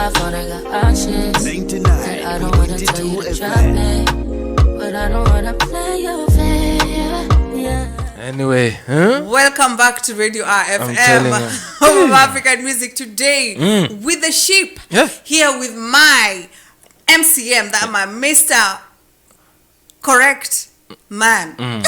my phone, I got options. And I don't wanna tell you to drop it, but I don't wanna play your fair. Anyway, welcome back to Radio RFM, home of African music. Today with the sheep, here with my MCM, that my Mr. Correct Man.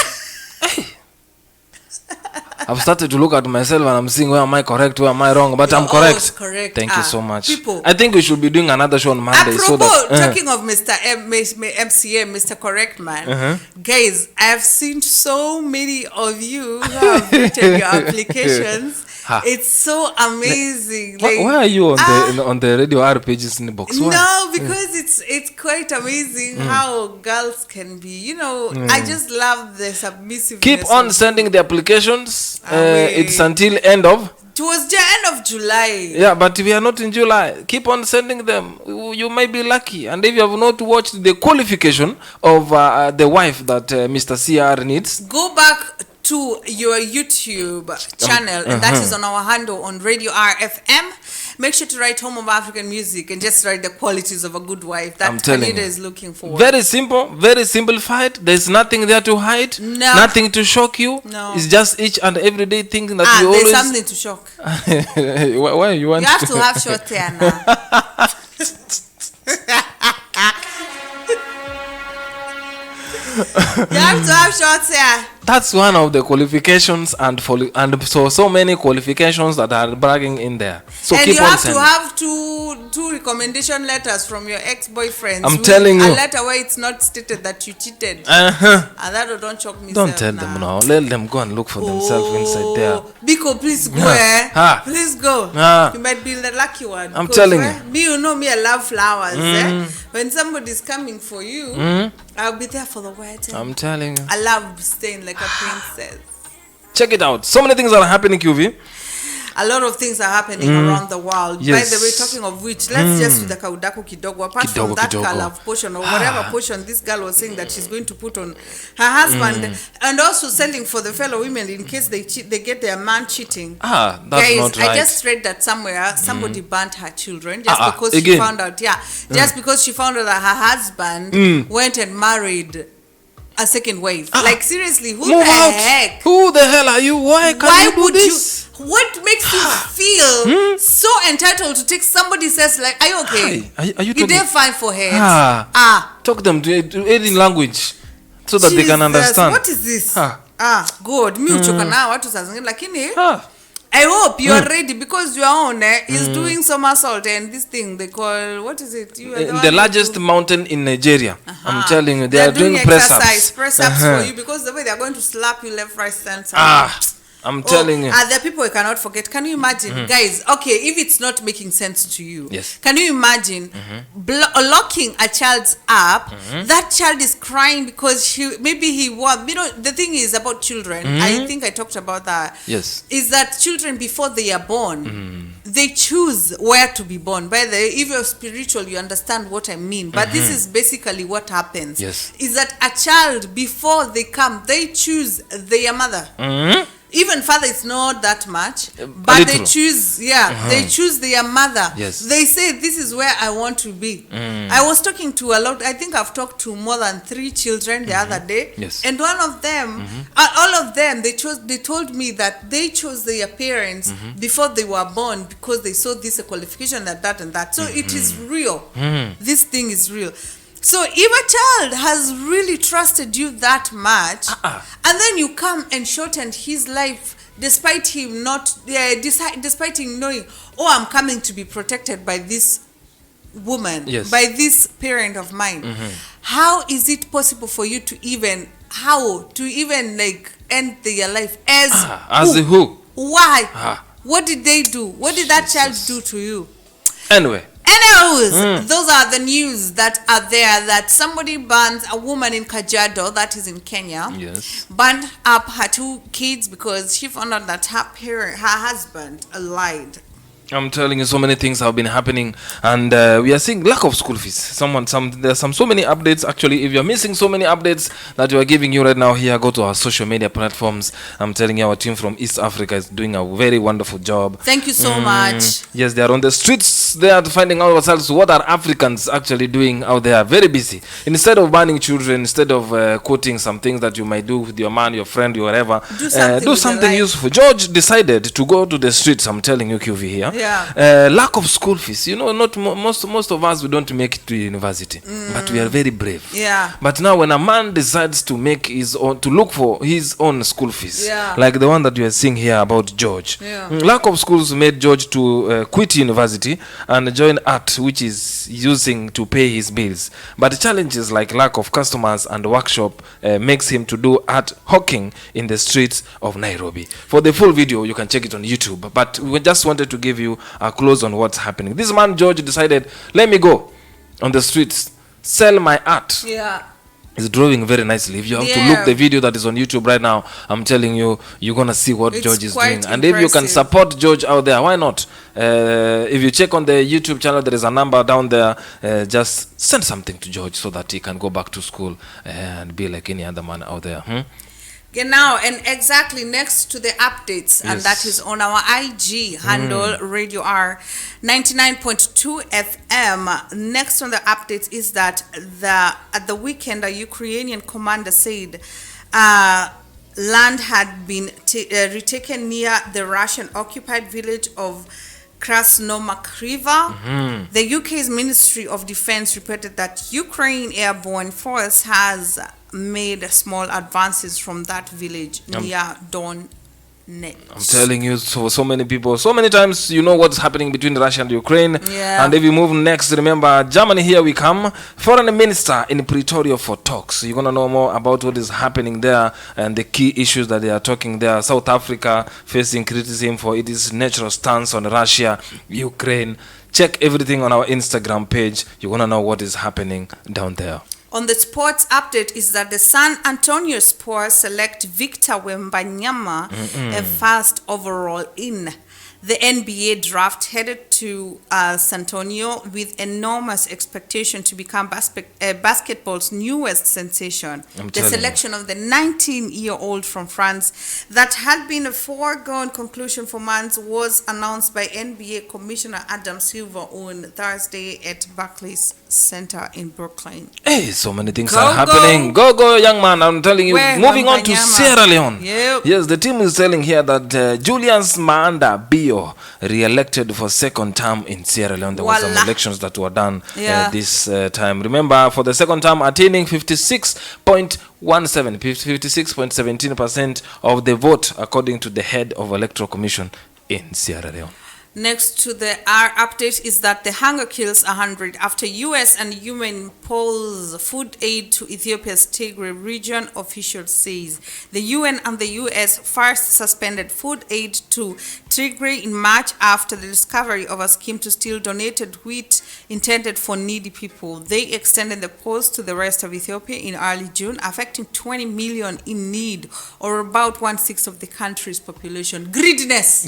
I've started to look at myself and I'm seeing where am I correct, where am I wrong, but I'm correct. Correct. Thank you so much. People, I think we should be doing another show on Monday. Talking of Mr. MCM, Mr. Correct Man, guys, I've seen so many of you who have written your applications. It's so amazing. Why are you on the Radio R pages in the box? Why? No, because it's quite amazing how girls can be. You know, I just love the submissiveness. Keep on sending the applications. It's until end of. It was the end of July. Yeah, but we are not in July. Keep on sending them. You may be lucky. And if you have not watched the qualification of the wife that Mr. CR needs, go back to your YouTube channel, and that is on our handle on Radio RFM. Make sure to write Home of African Music and just write the qualities of a good wife that Kanida is looking for. Very simple, very simplified. There's nothing there to hide, nothing to shock you. No. It's just each and everyday thing that you always... There's something to shock. Why you want? You have to have short hair now. You have to have short hair. That's one of the qualifications, and so many qualifications that are bragging in there. So and keep you on have sending. to have two recommendation letters from your ex-boyfriends. I'm telling you. A letter where it's not stated that you cheated. And that don't shock me. Don't tell them now. Let them go and look for themselves inside there. Biko, please go. Please go. You might be the lucky one. I'm telling you. Me, you know me, I love flowers. When somebody's coming for you, I'll be there for the wedding. I'm telling you. I love staying like a princess. Check it out. So many things are happening, QV. A lot of things are happening around the world. Yes. By the way, talking of which, let's just do the kaudaku kidogo. Apart from that color portion or whatever portion this girl was saying that she's going to put on her husband, and also selling for the fellow women in case they get their man cheating. That's guys, not right. I just read that somewhere somebody burnt her children just because she found out. Just because she found out that her husband went and married a second wife. Like seriously, who the heck? Who the hell are you? Why can't you do this? What makes you feel so entitled to take somebody says like, are you okay? Are you talking? They're fine for her. Talk them to any language so that they can understand. What is this? God. Mi uchoka na watu saa zingine lakini I hope you are ready because your own is doing somersault and this thing they call, what is it? You are the largest mountain in Nigeria. I'm telling you, they are doing press ups for you because the way they are going to slap you left, right, center. I'm telling you. There are people I cannot forget. Can you imagine, guys? Okay, if it's not making sense to you, yes. Can you imagine locking a child's up? That child is crying because he was. You know, the thing is about children. I think I talked about that. Yes, is that children before they are born, they choose where to be born. By the way, if you're spiritual, you understand what I mean. But this is basically what happens. Yes, is that a child before they come, they choose their mother. Even father is not that much, but they choose, they choose their mother. Yes. They say, this is where I want to be. I was talking to a lot, I think I've talked to more than 3 children the other day. Yes. And one of them, all of them, they told me that they chose their parents before they were born because they saw this qualification, that and that. So it is real. This thing is real. So if a child has really trusted you that much, and then you come and shorten his life, despite him despite him knowing, I'm coming to be protected by this woman, by this parent of mine. How is it possible for you to even like end their life as who? Why? What did they do? What did that child do to you? Anyway, those are the news that are there, that somebody burned a woman in Kajiado, that is in Kenya, burned up her 2 kids because she found out that her husband lied. I'm telling you, so many things have been happening, and we are seeing lack of school fees. There's so many updates. Actually, if you're missing so many updates that we are giving you right now here, go to our social media platforms. I'm telling you, our team from East Africa is doing a very wonderful job. Thank you so much. Yes, they are on the streets. They are finding out ourselves what are Africans actually doing out there. Very busy. Instead of banning children, instead of quoting some things that you might do with your man, your friend, your whatever, Do something useful. George decided to go to the streets. I'm telling you, QV here. Yeah. Lack of school fees. You know, not most of us, we don't make it to university, but we are very brave. Yeah. But now, when a man decides to make his own, to look for his own school fees, Yeah. like the one that you are seeing here about George, Yeah. lack of schools made George to quit university and join art, which is using to pay his bills. But challenges like lack of customers and workshop makes him to do art hawking in the streets of Nairobi. For the full video, you can check it on YouTube. But we just wanted to give you a close on what's happening. This man George decided, let me go on the streets, sell my art. Yeah. He's drawing very nicely. If you have to Yeah. look the video that is on YouTube right now, I'm telling you, you're gonna see what It's George is quite doing. And if you can impressive. support George out there, why not? If you check on the YouTube channel, there is a number down there. Just send something to George so that he can go back to school and be like any other man out there. Genau, and exactly next to the updates, and Yes. that is on our IG handle, Radio R 99.2 FM. Next on the updates is that at the weekend, a Ukrainian commander said land had been retaken near the Russian-occupied village of Krasnomakriva. The UK's Ministry of Defense reported that Ukraine Airborne Force has made small advances from that village near Donetsk. I'm telling you, so many people, so many times, you know what's happening between Russia and Ukraine. Yeah. And if we move next, remember, Germany, here we come. Foreign minister in Pretoria for talks. You're going to know more about what is happening there and the key issues that they are talking there. South Africa facing criticism for its natural stance on Russia, Ukraine. Check everything on our Instagram page. You're going to know what is happening down there. On the sports update is that the San Antonio Spurs select Victor Wembanyama a first overall in the NBA draft, headed to San Antonio with enormous expectation to become basketball's newest sensation. The selection of the 19-year-old from France that had been a foregone conclusion for months was announced by NBA Commissioner Adam Silver on Thursday at Barclays Center in Brooklyn. Hey, so many things Go, are happening. Go, young man. I'm telling you. Where Moving on to Wembanyama? Sierra Leone. Yep. Yes, the team is telling here that Julius Maanda Bio re-elected for second term in Sierra Leone. There were some Voila. elections that were done Yeah. this time. Remember, for the second term, attaining 56.17% of the vote, according to the head of Electoral Commission in Sierra Leone. Next to the R update is that the hunger kills 100 after US and UN pulls food aid to Ethiopia's Tigray region, officials says. The UN and the US first suspended food aid to Tigray in March after the discovery of a scheme to steal donated wheat intended for needy people. They extended the pause to the rest of Ethiopia in early June, affecting 20 million in need, or about 1/6 of the country's population. Greediness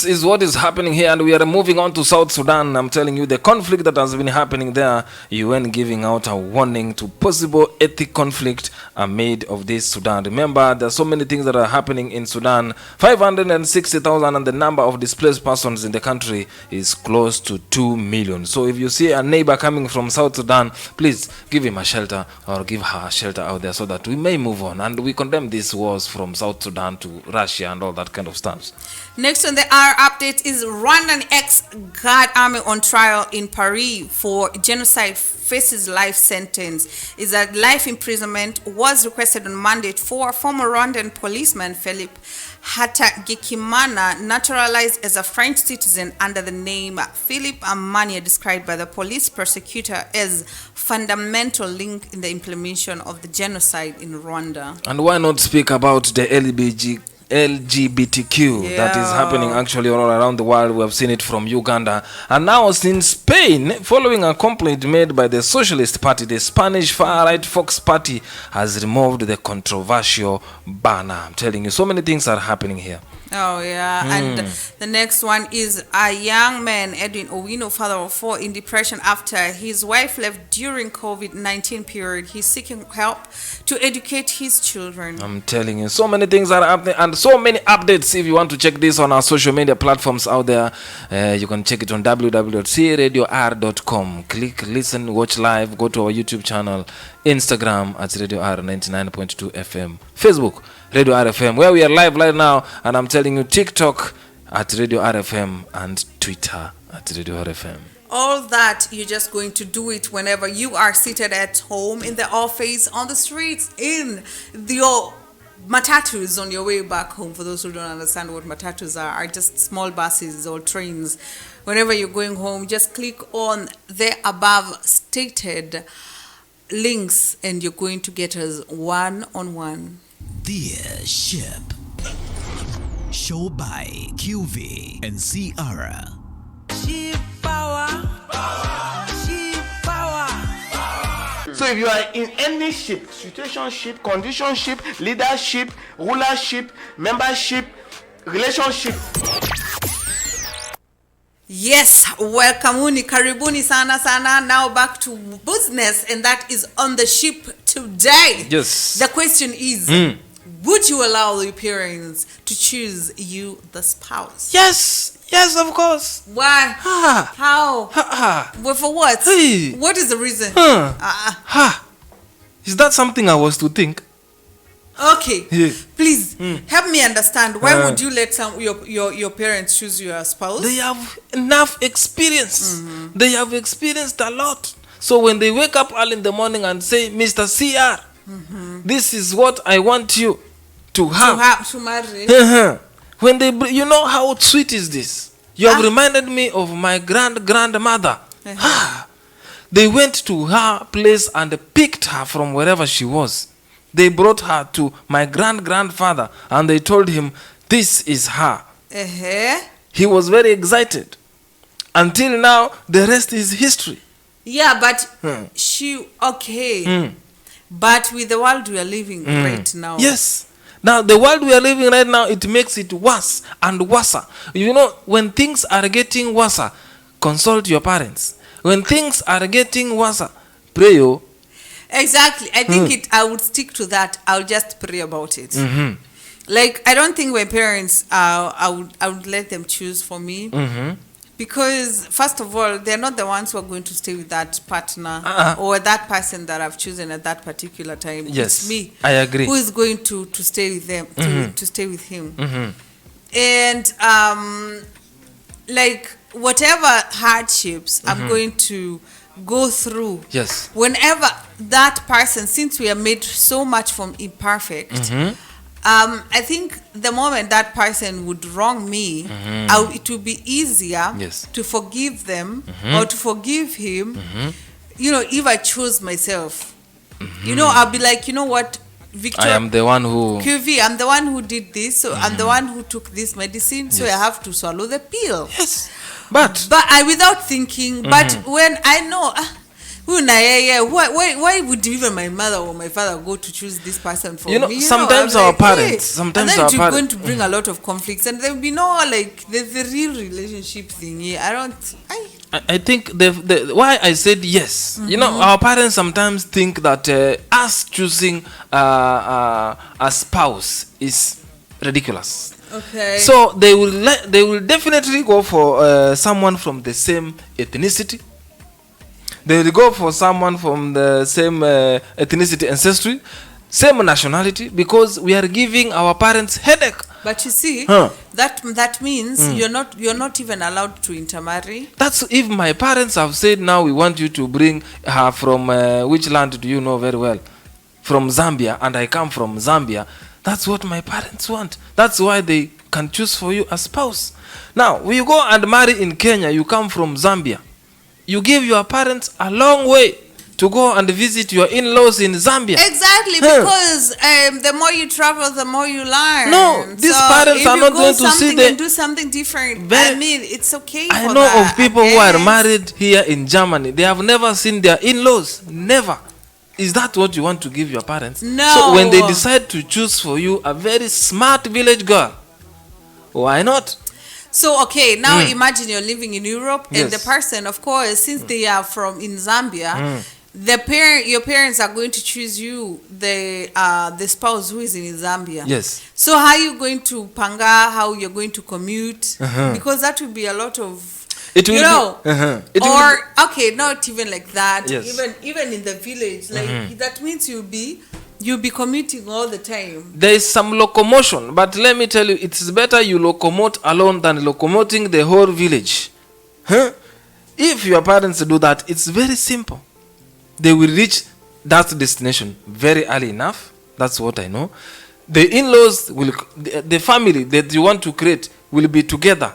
is what is happening here, and we are moving on to South Sudan. I'm telling you, the conflict that has been happening there, UN giving out a warning to possible ethnic conflict amid of this Sudan. Remember, there are so many things that are happening in Sudan. 560,000, and the number of displaced persons in the country is close to 2 million. So if you see a neighbor coming from South Sudan, please give him a shelter or give her a shelter out there so that we may move on. And we condemn these wars from South Sudan to Russia and all that kind of stuff. Next on the R update is Rwandan ex-guard army on trial in Paris for genocide faces life sentence. Is that life imprisonment was requested on Monday for former Rwandan policeman Philippe Hatagikimana, naturalized as a French citizen under the name Philippe Amania, described by the police prosecutor as fundamental link in the implementation of the genocide in Rwanda. And why not speak about the LGBTQ that is happening actually all around the world? We have seen it from Uganda, and now in Spain, following a complaint made by the Socialist Party, the Spanish far-right Vox Party has removed the controversial banner. I'm telling you, so many things are happening here. Oh, yeah. And the next one is a young man, Edwin Owino, father of 4, in depression after his wife left during COVID-19 period. He's seeking help to educate his children. I'm telling you, so many things are happening and so many updates. If you want to check this on our social media platforms out there, you can check it on www.cradior.com. Click, listen, watch live, go to our YouTube channel, Instagram at Radio R 99.2 FM, Facebook, Radio RFM, where we are live right now, and I'm telling you, TikTok at Radio RFM and Twitter at Radio RFM. All that, you're just going to do it whenever you are seated at home, in the office, on the streets, in your matatus on your way back home. For those who don't understand what matatus are just small buses or trains. Whenever you're going home, just click on the above stated links and you're going to get us one-on-one. Dear Ship. Show by QV and Ciara. Sheep power. Sheep power. So if you are in any ship, situationship, conditionship, leadership, rulership, membership, relationship. Yes, welcome, karibuni sana sana. Now back to business, and that is on the ship today. Yes. The question is, would you allow your parents to choose you the spouse? Yes, of course. Why? How? Well, for what? Hey. What is the reason? Is that something I was to think? Okay. Yeah. Please help me understand. Why would you let your parents choose your spouse? They have enough experience. They have experienced a lot. So when they wake up early in the morning and say, Mr. CR, this is what I want you to have. To marry. When they, you know how sweet is this? You have reminded me of my grandmother. They went to her place and picked her from wherever she was. They brought her to my grandfather and they told him, this is her. He was very excited. Until now, the rest is history. Yeah, but but with the world we are living right now. Yes. Now, the world we are living right now, it makes it worse and worse. You know, when things are getting worse, consult your parents. When things are getting worse, pray. Exactly. I think I would stick to that. I'll just pray about it. Like, I don't think my parents, I would let them choose for me. Because, first of all, they're not the ones who are going to stay with that partner or that person that I've chosen at that particular time. Yes, it's me. I agree. Who is going to stay with them, to stay with him. And, like, whatever hardships I'm going to go through. Yes. Whenever that person, since we are made so much from imperfect, I think the moment that person would wrong me, it would be easier to forgive them or to forgive him, you know, if I choose myself. You know, I'll be like, you know what, Victor, I am the one who... QV, I'm the one who did this, so I'm the one who took this medicine, so I have to swallow the pill. Yes. But I, without thinking, but when I know... why would even my mother or my father go to choose this person for me? Sometimes our parents, and then it's going to bring a lot of conflicts, and there will be no like the real relationship thing. I think why I said yes. You know, our parents sometimes think that us choosing a spouse is ridiculous. Okay. So they will definitely go for someone from the same ethnicity. They will go for someone from the same ethnicity, ancestry, same nationality, because we are giving our parents headache. But you see, that means you're not even allowed to intermarry. That's if my parents have said, now we want you to bring her from which land do you know very well? From Zambia, and I come from Zambia. That's what my parents want. That's why they can choose for you a spouse. Now, when you go and marry in Kenya, you come from Zambia. You give your parents a long way to go and visit your in-laws in Zambia. Exactly, because the more you travel, the more you learn. No, these parents are not going to see and do something different. I mean, it's okay. I know of people who are married here in Germany. They have never seen their in-laws. Never. Is that what you want to give your parents? No. So when they decide to choose for you a very smart village girl, Why not? So okay, now imagine you're living in Europe, and the Yes. person, of course, since they are from in Zambia, your parents are going to choose you, the spouse who is in Zambia. Yes. So how are you going to panga? How you're going to commute? Because that would be a lot of, It will you know, be, it will or okay, not even like that. Yes. Even in the village, like that means you'll be commuting all the time. there is some locomotion, but let me tell you, it's better you locomote alone than locomoting the whole village. If your parents do that, it's very simple. They will reach that destination very early enough. That's what I know. The in-laws will, the family that you want to create will be together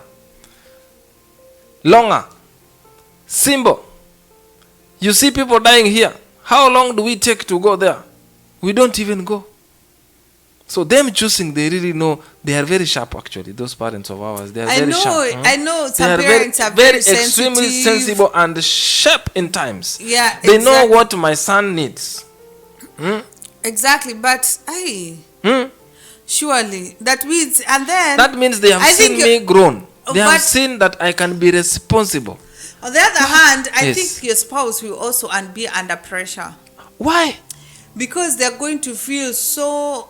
longer. Simple. You see people dying here. How long do we take to go there? We don't even go. So them choosing, they really know. They are very sharp, actually. Those parents of ours, they are very sharp. I know They some are parents are very extremely sensitive. sensible and sharp in times. Yeah, They know exactly. what my son needs. Exactly, but surely that means, and then That means they have I seen think me grown. They have but- seen that I can be responsible. on the other hand, I Yes. think your spouse will also be under pressure Why? because they're going to feel so.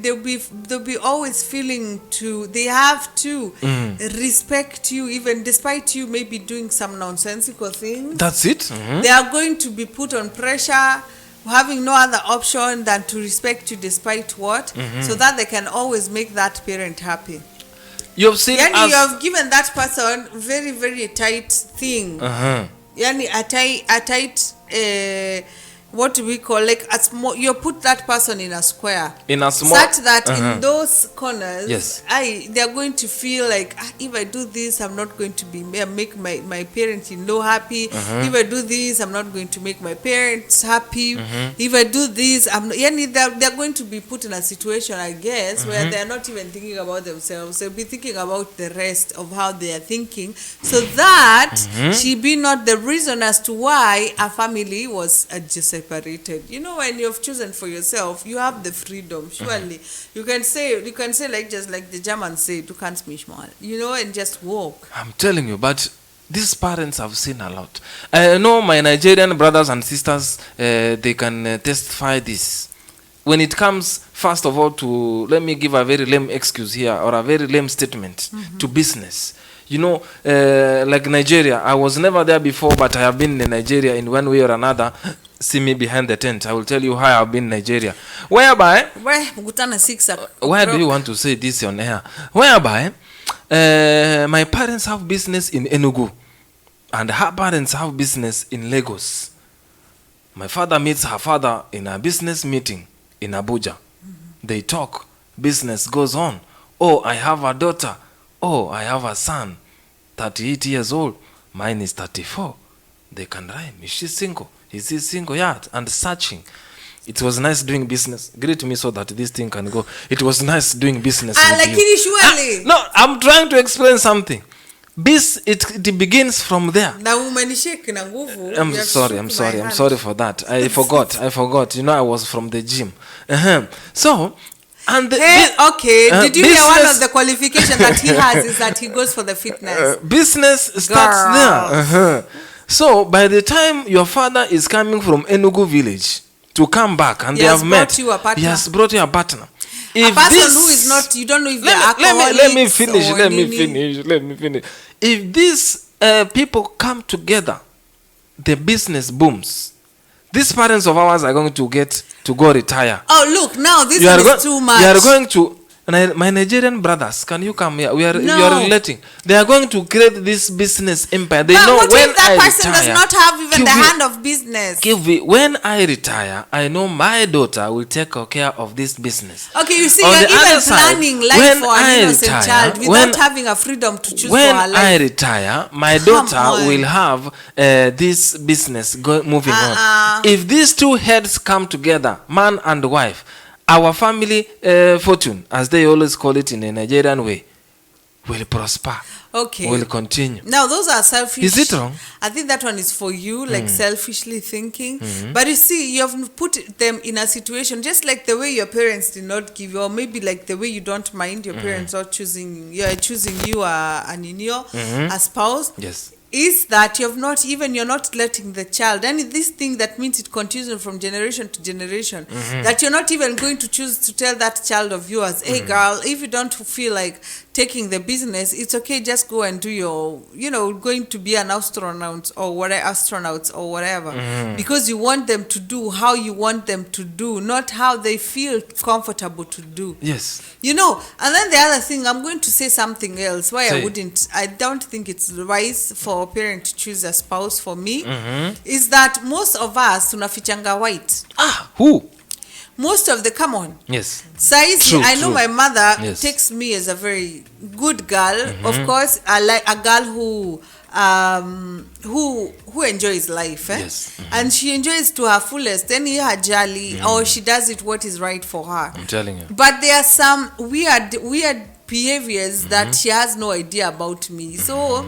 They'll be always feeling they have to respect you, even despite you maybe doing some nonsensical things. That's it. They are going to be put on pressure, having no other option than to respect you despite what, so that they can always make that parent happy. You've seen Yani us. you have given that person very, very tight thing. Yani a tight, what do we call, like a small, you put that person in a square. In a small. Such that in those corners, Yes. they are going to feel like, if I do this, I'm not going to make my parents-in-law happy. If I do this, I'm not going to make my parents happy. If I do this, they're going to be put in a situation, I guess, where they're not even thinking about themselves. They'll be thinking about the rest of how they are thinking, so that she be not the reason as to why a family was just separated. You know, when you've chosen for yourself, you have the freedom. Surely you can say like, just like the Germans say, du kannst mich mal, you know, and just walk. I'm telling you, but these parents have seen a lot. I know my Nigerian brothers and sisters, they can testify this. When it comes, first of all, to, let me give a very lame excuse here, or a very lame statement, to business. You know, like Nigeria, I was never there before, but I have been in Nigeria in one way or another. See me behind the tent. I will tell you how I have been in Nigeria. Whereby, Mkutana 6 o'clock. why do you want to say this on air? Whereby, my parents have business in Enugu, and her parents have business in Lagos. My father meets her father in a business meeting in Abuja. They talk. Business goes on. Oh, I have a daughter. Oh, I have a son, 38 years old. Mine is 34. They can rhyme. Is she single? Is he single? Yeah, and searching. It was nice doing business. Greet me so that this thing can go. It was nice doing business with Like you. it surely. No, I'm trying to explain something. It begins from there. Na umenishake na nguvu. I'm You have sorry, shook I'm my sorry, I'm hand. sorry for that. I forgot. You know, I was from the gym. So, and the, Hey, okay. Did you hear one business- of the qualifications that he has is that he goes for the fitness? business starts there. So by the time your father is coming from Enugu village to come back and He they has have met, brought you a partner. he has brought you a partner. A person who is not, you don't know if they're let me alcoholics finish. or Let me nini. finish. If these people come together, the business booms. These parents of ours are going to get to go retire. Oh, look, now this You one are is too much. You are going to. My Nigerian brothers, can you come here? You are relating. They are going to create this business empire. They But know what when if that I person retire, does not have even the Kiwi, hand of business? Kiwi, when I retire, I know my daughter will take care of this business. Okay, you see, On you're the other even side, planning life when for an I innocent retire, child without when- having a freedom to choose When for her life. I retire, my Come daughter on. will have this business moving on. If these two heads come together, man and wife, our family fortune, as they always call it in a Nigerian way, will prosper, Okay. will continue. Now those are selfish. Is it wrong? I think that one is for you, like selfishly thinking. But you see, you have put them in a situation just like the way your parents did not give you, or maybe like the way you don't mind your parents not choosing you a spouse. Yes. Is that you're not letting the child, and this thing that means it continues from generation to generation, that you're not even going to choose to tell that child of yours, hey girl, if you don't feel like taking the business, it's okay, just go and do your, going to be an astronaut or whatever, because you want them to do how you want them to do, not how they feel comfortable to do. Yes. And then the other thing, I'm going to say something else why Say. I don't think it's wise for a parent to choose a spouse. For me, is that most of us tunafichanga white. Who? Most of the, come on. Yes. Saizi, True, I know true. my mother Yes. takes me as a very good girl. Of course, I like a girl who enjoys life. Yes. And she enjoys to her fullest. Then her jolly, or she does it what is right for her. I'm telling you. But there are some weird behaviors that she has no idea about me. So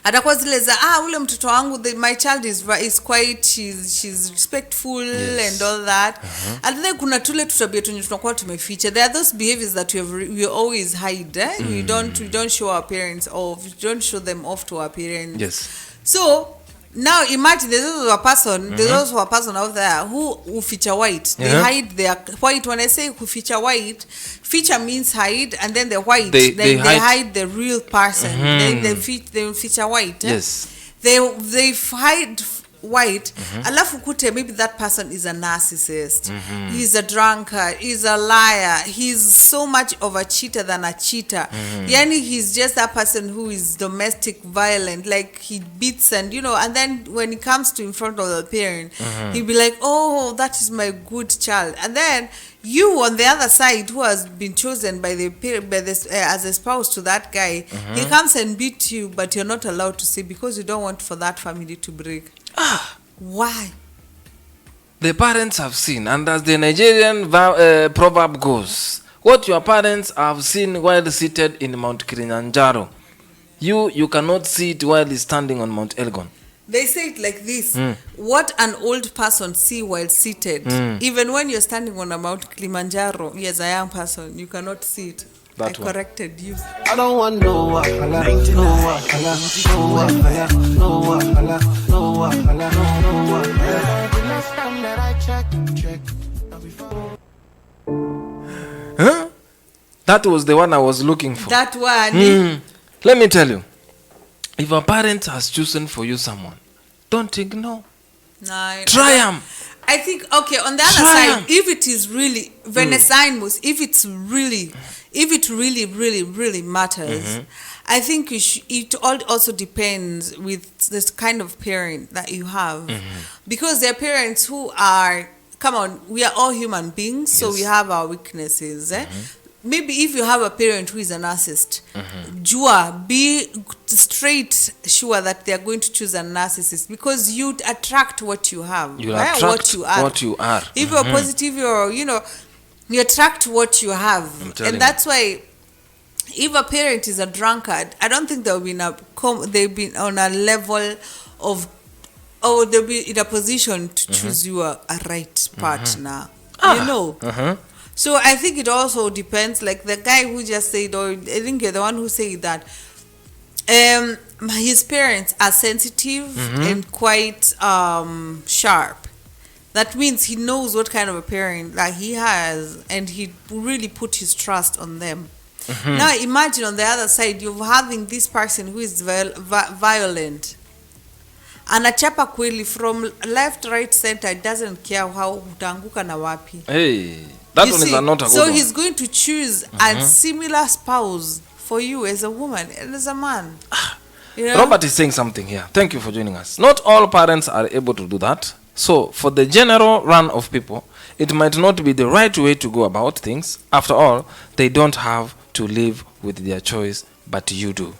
atakuwa zile za ule mtoto wangu, my child is quite, she's respectful. Yes. And all that. And then kuna tule tutabia tunye tunakuwa tumeficha. There are those behaviors that we always hide. We don't show our parents off. We don't show them off to our parents. Yes. So now imagine there's also a person out there who feature white. They hide their white. When I say who feature white, feature means hide, and then the white, they hide the real person. They feature white. Yes. They hide white. Alafu kute, maybe that person is a narcissist. He's a drunkard. He's a liar. He's so much of a cheater than a cheater. Yani he's just a person who is domestic violent. Like he beats and and then when he comes to in front of the parent, he'll be like, oh, that is my good child. And then you on the other side, who has been chosen by the parent, as a spouse to that guy, he comes and beats you, but you're not allowed to say because you don't want for that family to break. Why? The parents have seen, and as the Nigerian proverb goes, what your parents have seen while seated in Mount Kilimanjaro, you cannot see it while standing on Mount Elgon. They say it like this. What an old person see while seated. Even when you're standing on a Mount Kilimanjaro, as a young person, you cannot see it. That I one. corrected you. I don't want no wahala, no wahala, no wahala, no wahala, no wahala, no wahala. The last time that I checked. That was the one I was looking for. That one. Let me tell you, if a parent has chosen for you someone, don't ignore. No, Try them. I think, okay, on the other Try side, 'em. if it is really, if it really matters, I think it all also depends with this kind of parent that you have. Because there are parents who are, come on, we are all human beings, so Yes. we have our weaknesses. Maybe if you have a parent who is a narcissist, be straight sure that they are going to choose a narcissist, because you attract what you have. You right? attract what you are. If you're positive, you attract what you have. telling And that's why if a parent is a drunkard, I don't think they'll be in on a level of, they'll be in a position to choose you a right partner. So I think it also depends, like the guy who just said, or I think you're the one who said that his parents are sensitive and quite sharp. That means he knows what kind of a parent that he has, and he really put his trust on them. Now imagine on the other side, you're having this person who is violent. Anachapa kweli from left, right, center, doesn't care how utanguka na wapi. Hey, that You one see, is not a good so one. he's going to choose a similar spouse for you as a woman and as a man. Robert is saying something here. Thank you for joining us. Not all parents are able to do that. So, for the general run of people, it might not be the right way to go about things. After all, they don't have to live with their choice, but you do.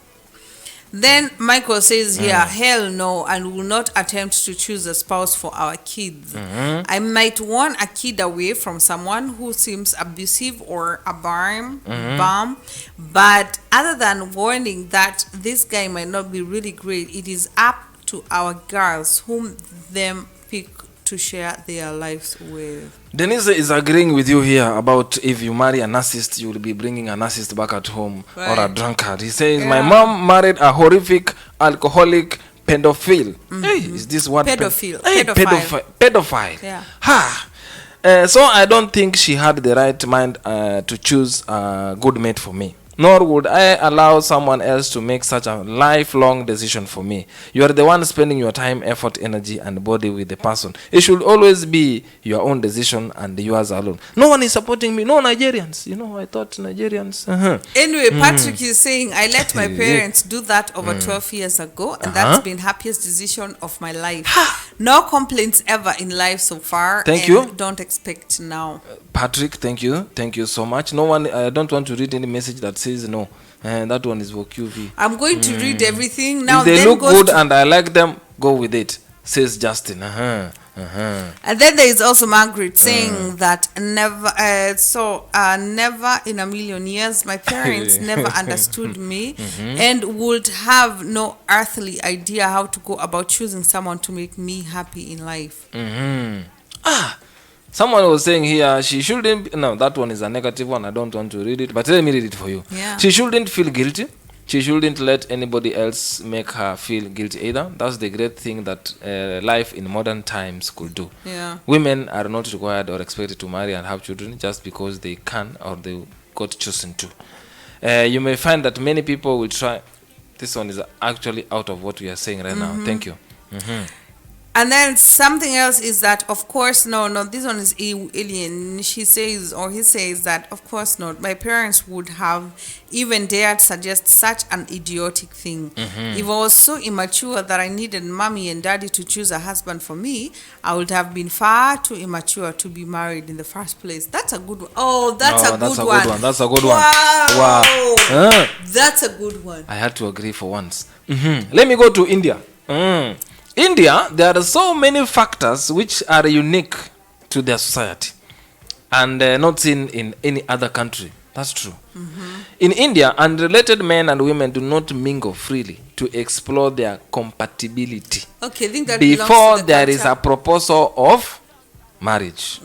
Then Michael says here, hell no, and will not attempt to choose a spouse for our kids. I might want a kid away from someone who seems abusive or a bum, but other than warning that this guy might not be really great, it is up to our girls whom them pick to share their lives with. Denise is agreeing with you here about if you marry a narcissist, you will be bringing a narcissist back at home, or a drunkard. He says, my mom married a horrific, alcoholic pedophile. Hey, is this what? Pedophile. Pedophile. Yeah. Ha. So I don't think she had the right mind to choose a good mate for me. Nor would I allow someone else to make such a lifelong decision for me. You are the one spending your time, effort, energy, and body with the person. It should always be your own decision and yours alone. No one is supporting me. No Nigerians. I thought Nigerians. Anyway, Patrick is saying, I let my parents do that over 12 years ago, and that's been happiest decision of my life. No complaints ever in life so far. Thank and you. Don't expect now. Patrick, thank you. Thank you so much. No one, I don't want to read any message that says no. And that one is for QV. I'm going to read everything now. If they then look goes good to- and I like them, go with it, says Justin. And then there is also Margaret saying that never in a million years my parents never understood me and would have no earthly idea how to go about choosing someone to make me happy in life. Someone was saying here she shouldn't. No, that one is a negative one. I don't want to read it, but let me read it for you. Yeah. She shouldn't feel guilty. She shouldn't let anybody else make her feel guilty either. That's the great thing that life in modern times could do. Yeah. Women are not required or expected to marry and have children just because they can or they got chosen to. You may find that many people will try. This one is actually out of what we are saying right now. Thank you. And then something else is that, of course, no, this one is alien. She says, or he says that, of course not. My parents would have even dared suggest such an idiotic thing. If I was so immature that I needed mommy and daddy to choose a husband for me, I would have been far too immature to be married in the first place. That's a good one. Oh, that's a good one. That's a good Wow. one. Wow. That's a good one. I had to agree for once. Let me go to India. India, there are so many factors which are unique to their society and not seen in any other country. That's true. In India, unrelated men and women do not mingle freely to explore their compatibility Okay, I think that before belongs to the there is culture. a proposal of marriage.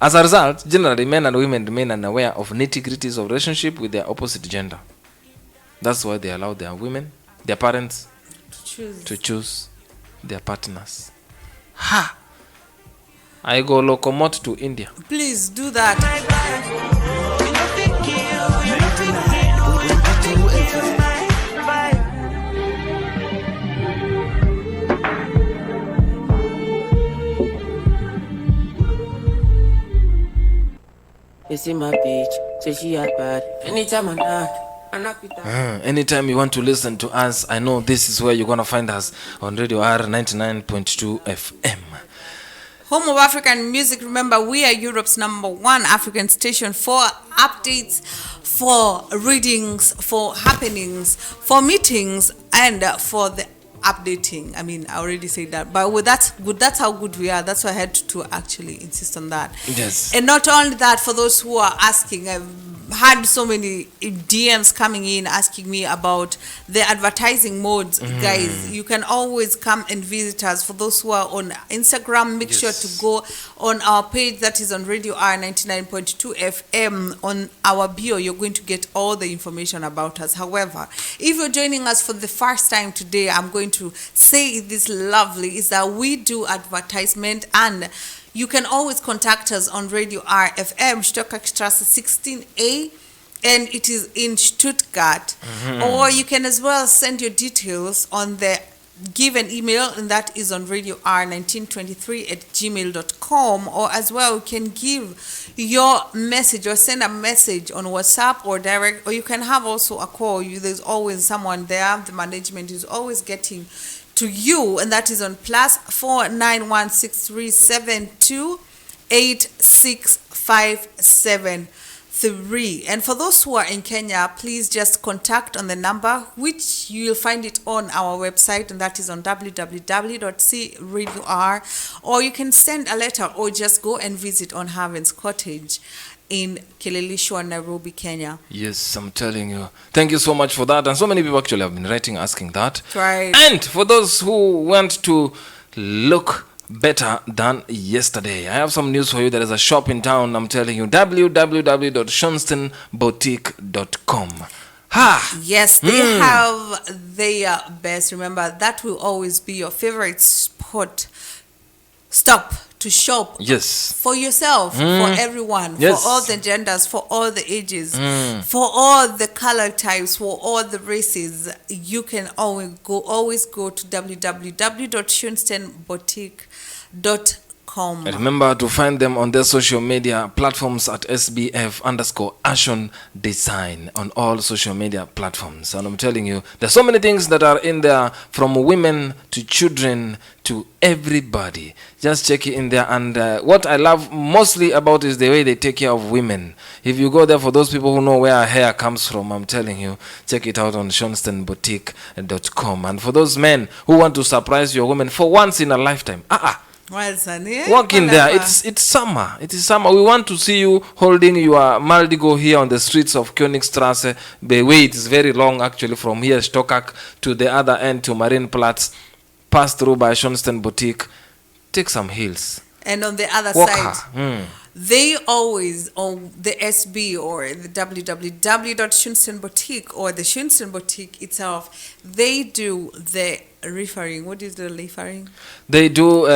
As a result, generally, men and women remain unaware of nitty-gritties of relationship with their opposite gender. That's why they allow their women, their parents, to choose their partners. Ha! I go locomote to India. Please do that. You see my bitch, say she had bad. Anytime I knock, I knock it down. Anytime you want to listen to us, I know this is where you're going to find us on Radio R 99.2 FM. Home of African music. Remember, we are Europe's #1 African station for updates, for readings, for happenings, for meetings, and for the updating. I mean, I already said that, but that's good. That's how good we are. That's why I had to actually insist on that. Yes. And not only that, for those who are asking, I've had so many DMs coming in asking me about the advertising modes. Guys, you can always come and visit us. For those who are on Instagram, make sure to go on our page that is on Radio R 99.2 FM. On our bio, you're going to get all the information about us. However, if you're joining us for the first time today, I'm going to say this lovely is that we do advertisement, and you can always contact us on Radio RFM Stuttgart 16A, and it is in Stuttgart. Or you can as well send your details on the given email, and that is on Radio R1923@gmail.com. Or as well, you can give your message or send a message on WhatsApp or direct, or you can have also a call. There's always someone there. The management is always getting to you, and that is on +4 91637286657. 3. And for those who are in Kenya, please just contact on the number, which you'll find it on our website, and that is on www.cradio.r, or you can send a letter or just go and visit on Haven's Cottage in Kileleshwa, Nairobi, Kenya. Yes, I'm telling you. Thank you so much for that. And so many people actually have been writing asking that. Right. And for those who want to look better than yesterday, I have some news for you. There is a shop in town. I'm telling you, www.shonstonboutique.com. Yes, they have their best. Remember, that will always be your favorite stop to shop. Yes. For yourself, for everyone, Yes. for all the genders, for all the ages, for all the color types, for all the races. You can always go to www.shonstonboutique.com. And remember to find them on their social media platforms at SBF_Ashon Design on all social media platforms. And I'm telling you, there's so many things that are in there, from women to children to everybody. Just check it in there. And what I love mostly about is the way they take care of women. If you go there, for those people who know where hair comes from, I'm telling you, check it out on shonstonboutique.com. And for those men who want to surprise your women for once in a lifetime, walk in there. It's summer. It is summer. We want to see you holding your Maldigo here on the streets of Königstrasse. The way it is very long, actually, from here, Stockach, to the other end, to Marienplatz. Pass through by Shonston Boutique. Take some heels. And on the other Walk side, her. they always, on the SB or the www.Shonston Boutique or the Shonston Boutique itself, they do the referring. What is the referring? They do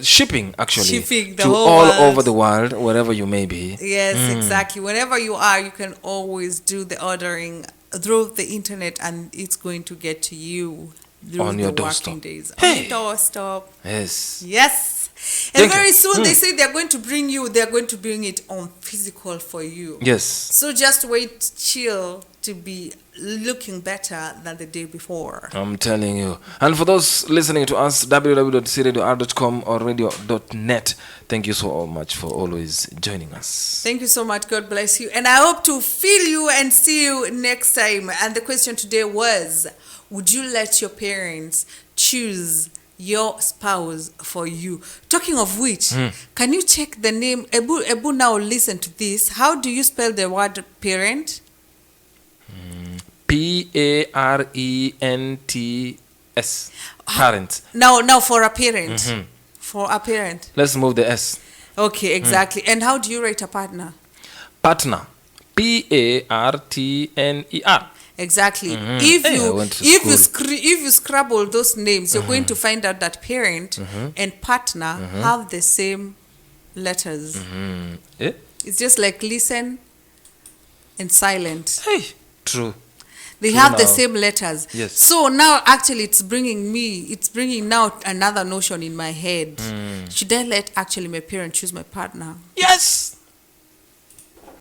shipping, actually. Shipping the to whole all world. over the world, wherever you may be. Yes, exactly. Whenever you are, you can always do the ordering through the internet, and it's going to get to you during On your the doorstep. working days. Hey. On your doorstep. Yes. Yes. And Thank very you. soon they say they're going to bring it on physical for you. Yes. So just wait, chill to be looking better than the day before. I'm telling you. And for those listening to us, www.cradior.com or radio.net, thank you so much for always joining us. Thank you so much. God bless you. And I hope to feel you and see you next time. And the question today was, would you let your parents choose your spouse for you? Talking of which, can you check the name? Ebu, now listen to this. How do you spell the word parent? Parents. Parent. Now for a parent. For a parent. Let's move the S. Okay, exactly. And how do you rate a partner? Partner. Partner. Exactly. Hey, I went to If you scrabble those names, you're going to find out that parent and partner have the same letters. Eh? It's just like listen and silent. Hey, true. They True have the now. same letters. Yes. So now actually it's bringing now another notion in my head. Should I let actually my parents choose my partner? Yes.